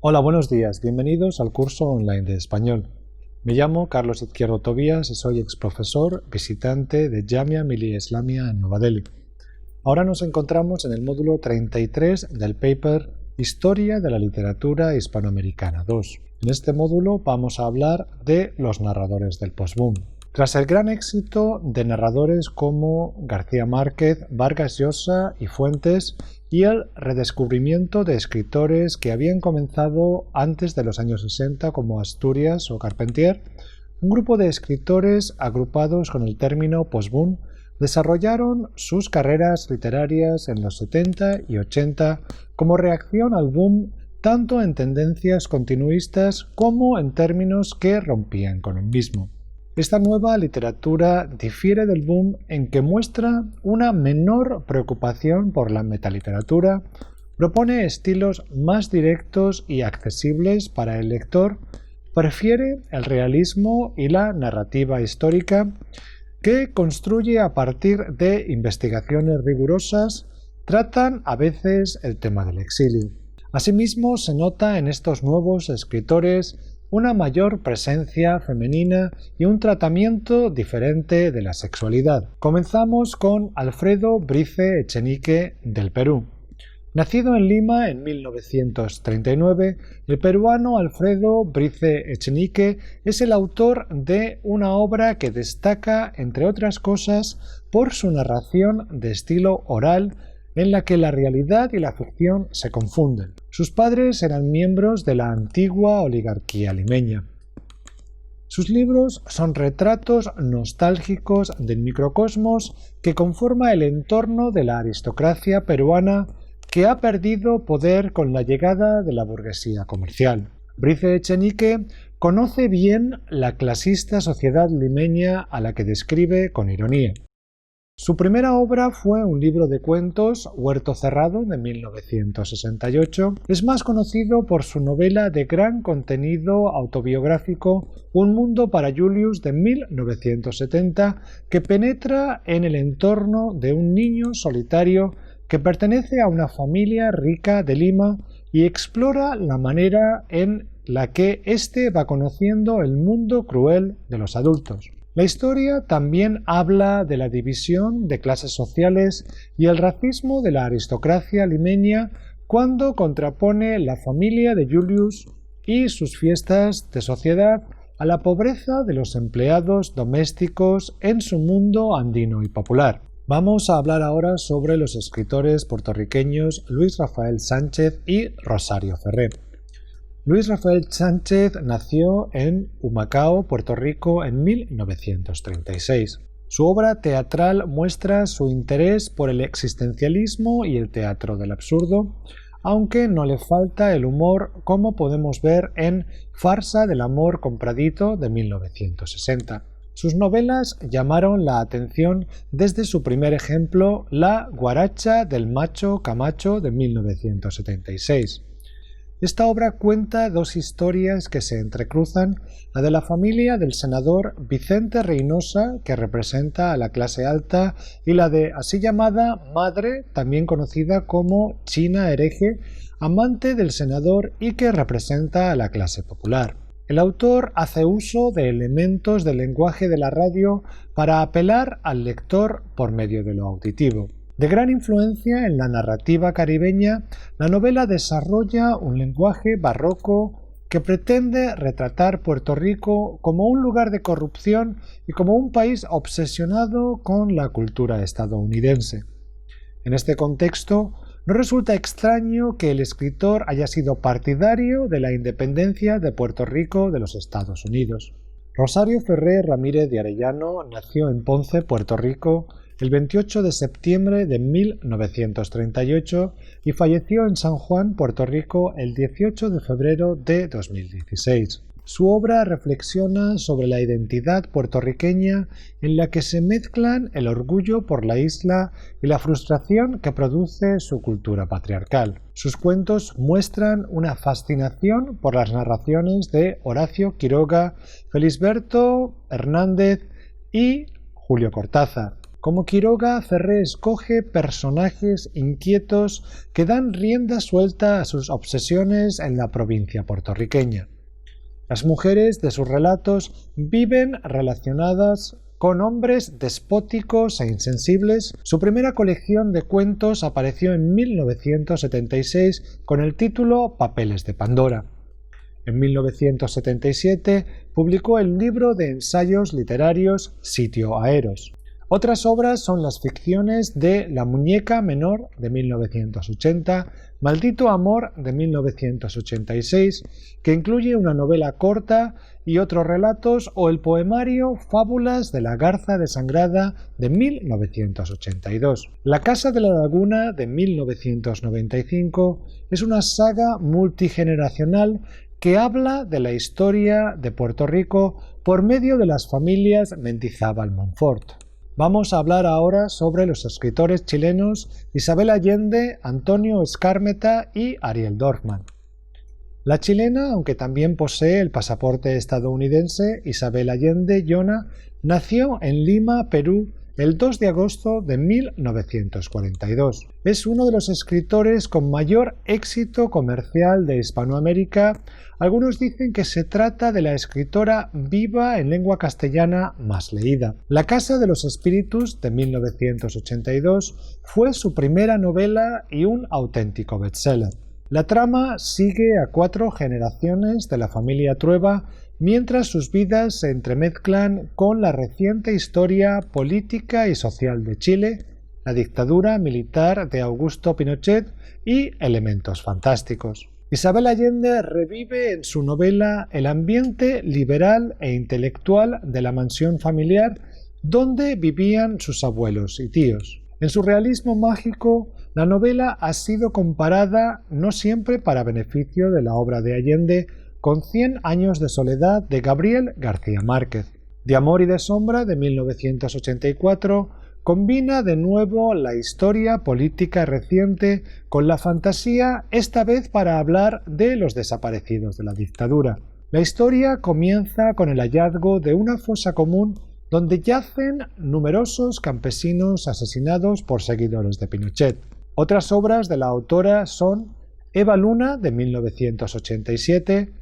Hola, buenos días. Bienvenidos al curso online de español. Me llamo Carlos Izquierdo Tobías y soy exprofesor visitante de Jamia Millia Islamia en Nueva Delhi. Ahora nos encontramos en el módulo 33 del paper Historia de la literatura hispanoamericana 2. En este módulo vamos a hablar de los narradores del postboom. Tras el gran éxito de narradores como García Márquez, Vargas Llosa y Fuentes, y el redescubrimiento de escritores que habían comenzado antes de los años 60 como Asturias o Carpentier, un grupo de escritores agrupados con el término postboom desarrollaron sus carreras literarias en los 70 y 80 como reacción al boom tanto en tendencias continuistas como en términos que rompían con el mismo. Esta nueva literatura difiere del boom en que muestra una menor preocupación por la metaliteratura, propone estilos más directos y accesibles para el lector, prefiere el realismo y la narrativa histórica, que construye a partir de investigaciones rigurosas, tratan a veces el tema del exilio. Asimismo, se nota en estos nuevos escritores una mayor presencia femenina y un tratamiento diferente de la sexualidad. Comenzamos con Alfredo Brice Echenique del Perú. Nacido en Lima en 1939, el peruano Alfredo Brice Echenique es el autor de una obra que destaca, entre otras cosas, por su narración de estilo oral, en la que la realidad y la ficción se confunden. Sus padres eran miembros de la antigua oligarquía limeña. Sus libros son retratos nostálgicos del microcosmos que conforma el entorno de la aristocracia peruana que ha perdido poder con la llegada de la burguesía comercial. Brice Echenique conoce bien la clasista sociedad limeña a la que describe con ironía. Su primera obra fue un libro de cuentos, Huerto Cerrado, de 1968. Es más conocido por su novela de gran contenido autobiográfico, Un mundo para Julius, de 1970, que penetra en el entorno de un niño solitario que pertenece a una familia rica de Lima y explora la manera en la que éste va conociendo el mundo cruel de los adultos. La historia también habla de la división de clases sociales y el racismo de la aristocracia limeña cuando contrapone la familia de Julius y sus fiestas de sociedad a la pobreza de los empleados domésticos en su mundo andino y popular. Vamos a hablar ahora sobre los escritores puertorriqueños Luis Rafael Sánchez y Rosario Ferré. Luis Rafael Sánchez nació en Humacao, Puerto Rico, en 1936. Su obra teatral muestra su interés por el existencialismo y el teatro del absurdo, aunque no le falta el humor, como podemos ver en Farsa del amor compradito de 1960. Sus novelas llamaron la atención desde su primer ejemplo, La guaracha del macho Camacho de 1976. Esta obra cuenta dos historias que se entrecruzan, la de la familia del senador Vicente Reynosa, que representa a la clase alta, y la de así llamada madre, también conocida como China hereje, amante del senador y que representa a la clase popular. El autor hace uso de elementos del lenguaje de la radio para apelar al lector por medio de lo auditivo. De gran influencia en la narrativa caribeña, la novela desarrolla un lenguaje barroco que pretende retratar Puerto Rico como un lugar de corrupción y como un país obsesionado con la cultura estadounidense. En este contexto, no resulta extraño que el escritor haya sido partidario de la independencia de Puerto Rico de los Estados Unidos. Rosario Ferré Ramírez de Arellano nació en Ponce, Puerto Rico, el 28 de septiembre de 1938 y falleció en San Juan, Puerto Rico, el 18 de febrero de 2016. Su obra reflexiona sobre la identidad puertorriqueña en la que se mezclan el orgullo por la isla y la frustración que produce su cultura patriarcal. Sus cuentos muestran una fascinación por las narraciones de Horacio Quiroga, Felisberto Hernández y Julio Cortázar. Como Quiroga, Ferré escoge personajes inquietos que dan rienda suelta a sus obsesiones en la provincia puertorriqueña. Las mujeres de sus relatos viven relacionadas con hombres despóticos e insensibles. Su primera colección de cuentos apareció en 1976 con el título Papeles de Pandora. En 1977 publicó el libro de ensayos literarios Sitio a Eros. Otras obras son las ficciones de La muñeca menor de 1980, Maldito amor de 1986, que incluye una novela corta y otros relatos, o el poemario Fábulas de la garza desangrada de 1982. La casa de la laguna de 1995 es una saga multigeneracional que habla de la historia de Puerto Rico por medio de las familias Mendizábal Monfort. Vamos a hablar ahora sobre los escritores chilenos Isabel Allende, Antonio Skármeta y Ariel Dorfman. La chilena, aunque también posee el pasaporte estadounidense, Isabel Allende Llona, nació en Lima, Perú, el 2 de agosto de 1942. Es uno de los escritores con mayor éxito comercial de Hispanoamérica. Algunos dicen que se trata de la escritora viva en lengua castellana más leída. La Casa de los Espíritus, de 1982, fue su primera novela y un auténtico bestseller. La trama sigue a 4 generaciones de la familia Trueba, mientras sus vidas se entremezclan con la reciente historia política y social de Chile, la dictadura militar de Augusto Pinochet y elementos fantásticos. Isabel Allende revive en su novela el ambiente liberal e intelectual de la mansión familiar donde vivían sus abuelos y tíos. En su realismo mágico, la novela ha sido comparada, no siempre para beneficio de la obra de Allende, con 100 años de soledad de Gabriel García Márquez. De amor y de sombra, de 1984, combina de nuevo la historia política reciente con la fantasía, esta vez para hablar de los desaparecidos de la dictadura. La historia comienza con el hallazgo de una fosa común donde yacen numerosos campesinos asesinados por seguidores de Pinochet. Otras obras de la autora son Eva Luna, de 1987,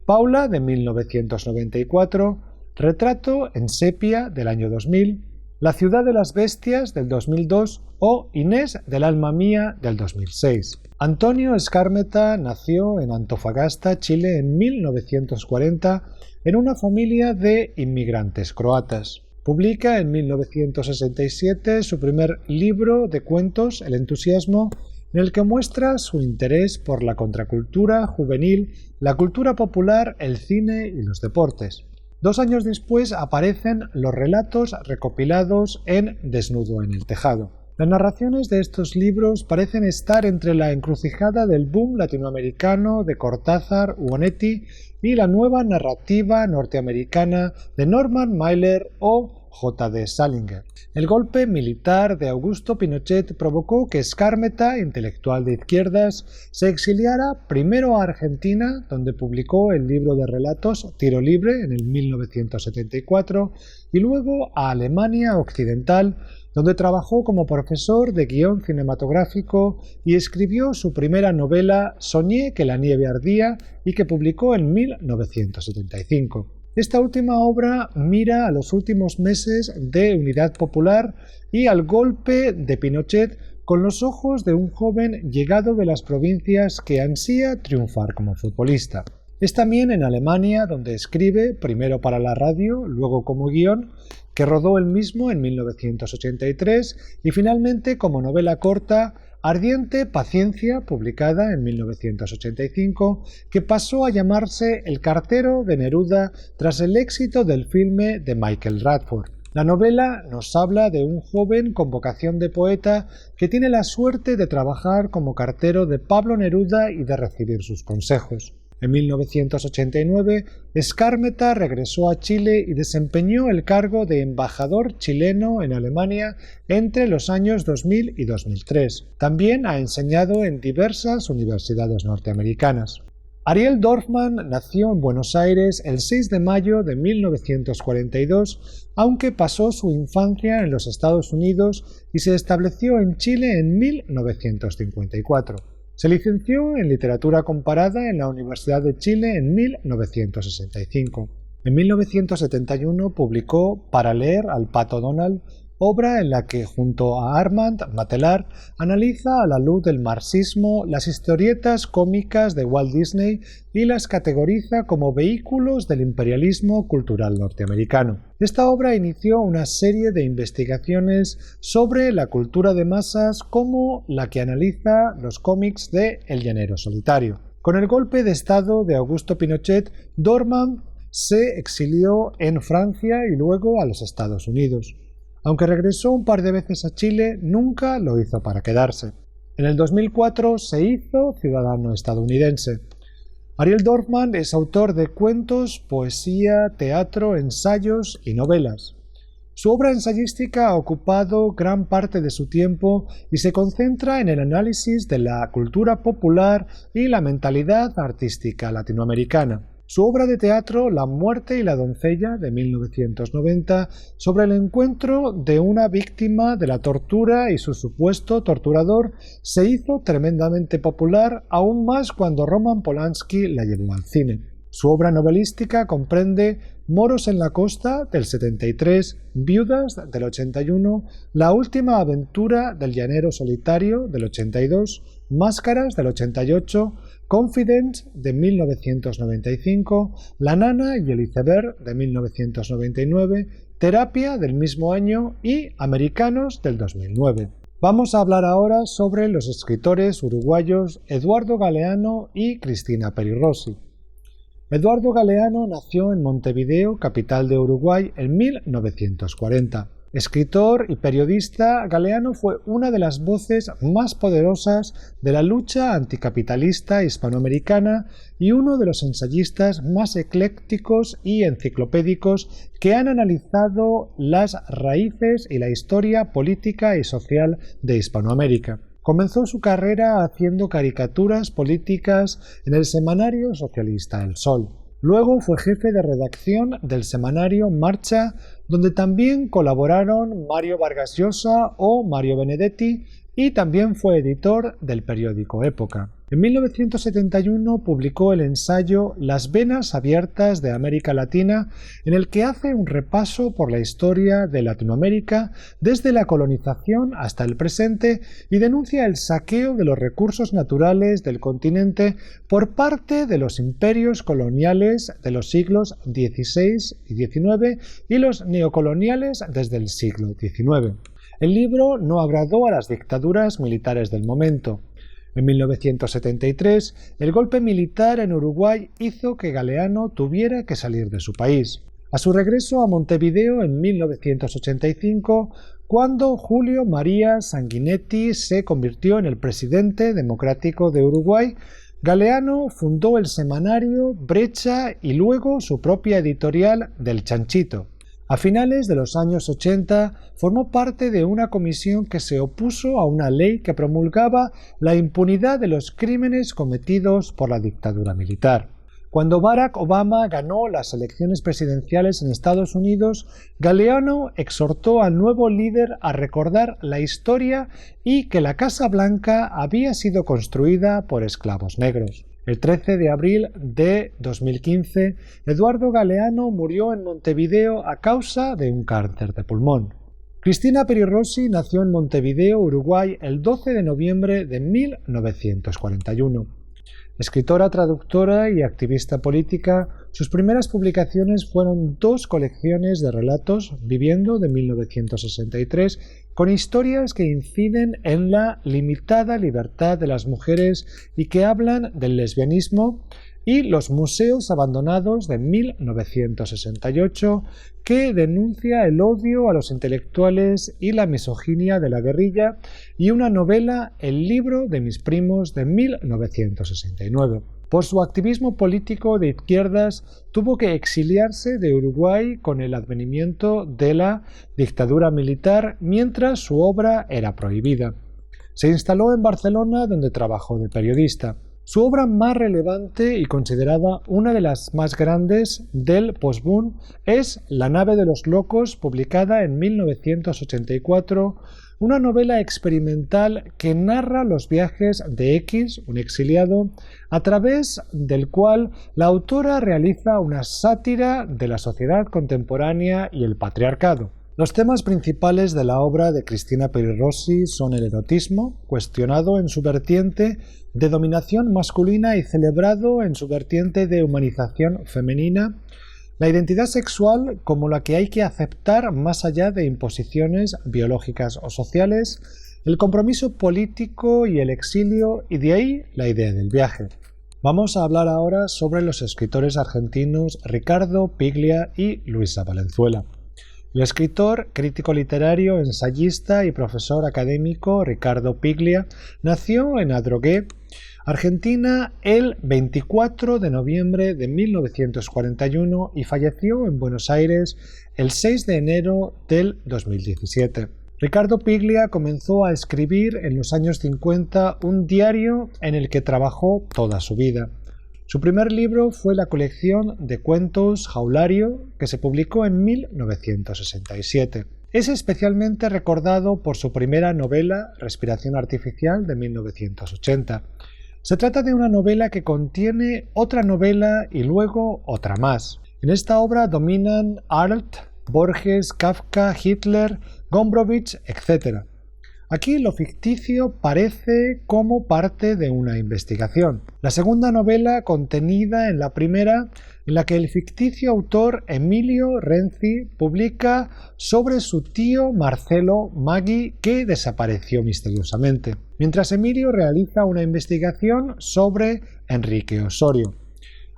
Paula, de 1994, Retrato en sepia, del año 2000, La ciudad de las bestias, del 2002, o Inés del alma mía, del 2006. Antonio Skármeta nació en Antofagasta, Chile, en 1940, en una familia de inmigrantes croatas. Publica en 1967 su primer libro de cuentos, El entusiasmo, en el que muestra su interés por la contracultura juvenil, la cultura popular, el cine y los deportes. 2 años después aparecen los relatos recopilados en Desnudo en el tejado. Las narraciones de estos libros parecen estar entre la encrucijada del boom latinoamericano de Cortázar u Onetti y la nueva narrativa norteamericana de Norman Mailer o J.D. Salinger. El golpe militar de Augusto Pinochet provocó que Skármeta, intelectual de izquierdas, se exiliara primero a Argentina, donde publicó el libro de relatos Tiro Libre en el 1974, y luego a Alemania Occidental, donde trabajó como profesor de guión cinematográfico y escribió su primera novela Soñé que la nieve ardía y que publicó en 1975. Esta última obra mira a los últimos meses de Unidad Popular y al golpe de Pinochet con los ojos de un joven llegado de las provincias que ansía triunfar como futbolista. Es también en Alemania donde escribe, primero para la radio, luego como guión, que rodó él mismo en 1983, y finalmente como novela corta Ardiente Paciencia, publicada en 1985, que pasó a llamarse El cartero de Neruda tras el éxito del filme de Michael Radford. La novela nos habla de un joven con vocación de poeta que tiene la suerte de trabajar como cartero de Pablo Neruda y de recibir sus consejos. En 1989, Skármeta regresó a Chile y desempeñó el cargo de embajador chileno en Alemania entre los años 2000 y 2003. También ha enseñado en diversas universidades norteamericanas. Ariel Dorfman nació en Buenos Aires el 6 de mayo de 1942, aunque pasó su infancia en los Estados Unidos y se estableció en Chile en 1954. Se licenció en Literatura Comparada en la Universidad de Chile en 1965. En 1971 publicó Para leer al Pato Donald, obra en la que, junto a Armand Matelar, analiza a la luz del marxismo las historietas cómicas de Walt Disney y las categoriza como vehículos del imperialismo cultural norteamericano. Esta obra inició una serie de investigaciones sobre la cultura de masas como la que analiza los cómics de El Llanero Solitario. Con el golpe de Estado de Augusto Pinochet, Dorfman se exilió en Francia y luego a los Estados Unidos. Aunque regresó un par de veces a Chile, nunca lo hizo para quedarse. En el 2004 se hizo ciudadano estadounidense. Ariel Dorfman es autor de cuentos, poesía, teatro, ensayos y novelas. Su obra ensayística ha ocupado gran parte de su tiempo y se concentra en el análisis de la cultura popular y la mentalidad artística latinoamericana. Su obra de teatro La muerte y la doncella, de 1990, sobre el encuentro de una víctima de la tortura y su supuesto torturador, se hizo tremendamente popular, aún más cuando Roman Polanski la llevó al cine. Su obra novelística comprende Moros en la costa, del 73, Viudas, del 81, La última aventura del llanero solitario, del 82, Máscaras, del 88, Confidence, de 1995, La nana y el iceberg, de 1999, Terapia, del mismo año, y Americanos, del 2009. Vamos a hablar ahora sobre los escritores uruguayos Eduardo Galeano y Cristina Peri Rossi. Eduardo Galeano nació en Montevideo, capital de Uruguay, en 1940. Escritor y periodista, Galeano fue una de las voces más poderosas de la lucha anticapitalista hispanoamericana y uno de los ensayistas más eclécticos y enciclopédicos que han analizado las raíces y la historia política y social de Hispanoamérica. Comenzó su carrera haciendo caricaturas políticas en el semanario socialista El Sol. Luego fue jefe de redacción del semanario Marcha, donde también colaboraron Mario Vargas Llosa o Mario Benedetti, y también fue editor del periódico Época. En 1971 publicó el ensayo Las venas abiertas de América Latina, en el que hace un repaso por la historia de Latinoamérica desde la colonización hasta el presente y denuncia el saqueo de los recursos naturales del continente por parte de los imperios coloniales de los siglos XVI y XIX y los neocoloniales desde el siglo XIX. El libro no agradó a las dictaduras militares del momento. En 1973, el golpe militar en Uruguay hizo que Galeano tuviera que salir de su país. A su regreso a Montevideo en 1985, cuando Julio María Sanguinetti se convirtió en el presidente democrático de Uruguay, Galeano fundó el semanario Brecha y luego su propia editorial del Chanchito. A finales de los años 80 formó parte de una comisión que se opuso a una ley que promulgaba la impunidad de los crímenes cometidos por la dictadura militar. Cuando Barack Obama ganó las elecciones presidenciales en Estados Unidos, Galeano exhortó al nuevo líder a recordar la historia y que la Casa Blanca había sido construida por esclavos negros. El 13 de abril de 2015, Eduardo Galeano murió en Montevideo a causa de un cáncer de pulmón. Cristina Peri Rossi nació en Montevideo, Uruguay, el 12 de noviembre de 1941. Escritora, traductora y activista política, sus primeras publicaciones fueron dos colecciones de relatos, Viviendo, de 1963, con historias que inciden en la limitada libertad de las mujeres y que hablan del lesbianismo, y Los museos abandonados, de 1968, que denuncia el odio a los intelectuales y la misoginia de la guerrilla, y una novela, El libro de mis primos, de 1969. Por su activismo político de izquierdas, tuvo que exiliarse de Uruguay con el advenimiento de la dictadura militar, mientras su obra era prohibida. Se instaló en Barcelona, donde trabajó de periodista. Su obra más relevante y considerada una de las más grandes del post-boom es La nave de los locos, publicada en 1984, una novela experimental que narra los viajes de X, un exiliado, a través del cual la autora realiza una sátira de la sociedad contemporánea y el patriarcado. Los temas principales de la obra de Cristina Peri Rossi son el erotismo, cuestionado en su vertiente de dominación masculina y celebrado en su vertiente de humanización femenina, la identidad sexual como la que hay que aceptar más allá de imposiciones biológicas o sociales, el compromiso político y el exilio, y de ahí la idea del viaje. Vamos a hablar ahora sobre los escritores argentinos Ricardo Piglia y Luisa Valenzuela. El escritor, crítico literario, ensayista y profesor académico Ricardo Piglia nació en Adrogué, Argentina, el 24 de noviembre de 1941 y falleció en Buenos Aires el 6 de enero del 2017. Ricardo Piglia comenzó a escribir en los años 50 un diario en el que trabajó toda su vida. Su primer libro fue la colección de cuentos Jaulario, que se publicó en 1967. Es especialmente recordado por su primera novela, Respiración Artificial, de 1980. Se trata de una novela que contiene otra novela y luego otra más. En esta obra dominan Arlt, Borges, Kafka, Hitler, Gombrowicz, etc. Aquí lo ficticio parece como parte de una investigación. La segunda novela contenida en la primera, en la que el ficticio autor Emilio Renzi publica sobre su tío Marcelo Maggi, que desapareció misteriosamente, mientras Emilio realiza una investigación sobre Enrique Osorio.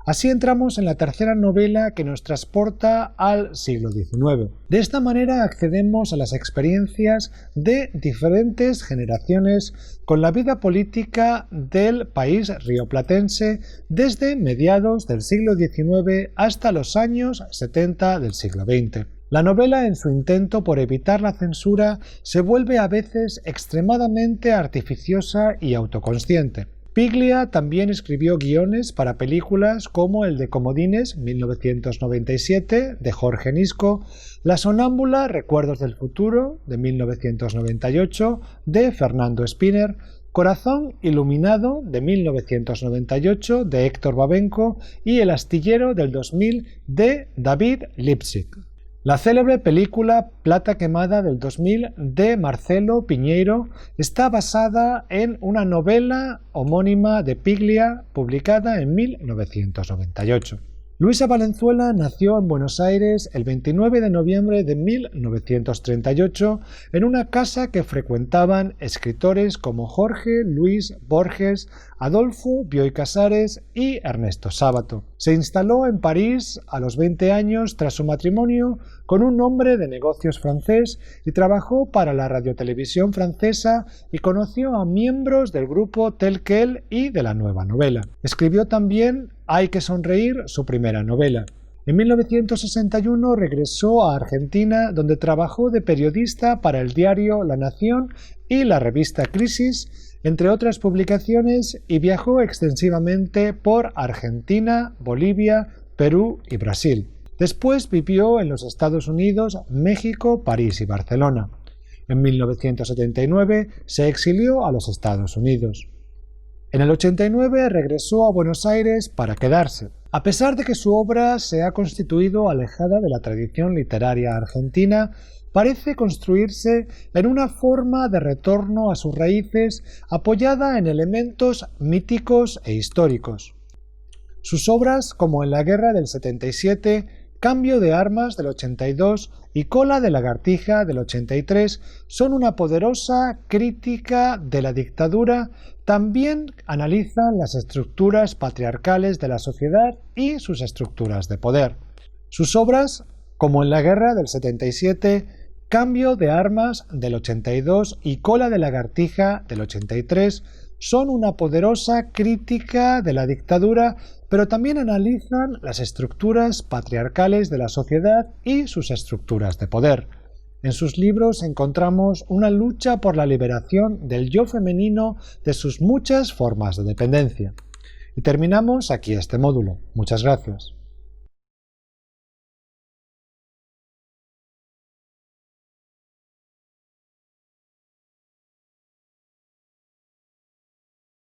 Así entramos en la tercera novela que nos transporta al siglo XIX. De esta manera accedemos a las experiencias de diferentes generaciones con la vida política del país rioplatense desde mediados del siglo XIX hasta los años 70 del siglo XX. La novela, en su intento por evitar la censura, se vuelve a veces extremadamente artificiosa y autoconsciente. Piglia también escribió guiones para películas como el de Comodines, 1997, de Jorge Nisco, La sonámbula, Recuerdos del futuro, de 1998, de Fernando Spinner, Corazón iluminado, de 1998, de Héctor Babenco, y El astillero, del 2000, de David Lipsig. La célebre película Plata quemada del 2000 de Marcelo Piñeiro está basada en una novela homónima de Piglia publicada en 1998. Luisa Valenzuela nació en Buenos Aires el 29 de noviembre de 1938 en una casa que frecuentaban escritores como Jorge Luis Borges, Adolfo Bioy Casares y Ernesto Sábato. Se instaló en París a los 20 años tras su matrimonio con un hombre de negocios francés y trabajó para la radiotelevisión francesa y conoció a miembros del grupo Tel Quel y de la Nueva Novela. Escribió también Hay que sonreír, su primera novela. En 1961 regresó a Argentina, donde trabajó de periodista para el diario La Nación y la revista Crisis, entre otras publicaciones, y viajó extensivamente por Argentina, Bolivia, Perú y Brasil. Después vivió en los Estados Unidos, México, París y Barcelona. En 1979 se exilió a los Estados Unidos. En el 89 regresó a Buenos Aires para quedarse. A pesar de que su obra se ha constituido alejada de la tradición literaria argentina, parece construirse en una forma de retorno a sus raíces apoyada en elementos míticos e históricos. Sus obras, como En la guerra del 77, Cambio de armas del 82 y Cola de lagartija del 83 son una poderosa crítica de la dictadura. También analizan las estructuras patriarcales de la sociedad y sus estructuras de poder. Sus obras, como En la guerra del 77, Cambio de armas del 82 y Cola de lagartija del 83, son una poderosa crítica de la dictadura, pero también analizan las estructuras patriarcales de la sociedad y sus estructuras de poder. En sus libros encontramos una lucha por la liberación del yo femenino de sus muchas formas de dependencia. Y terminamos aquí este módulo. Muchas gracias.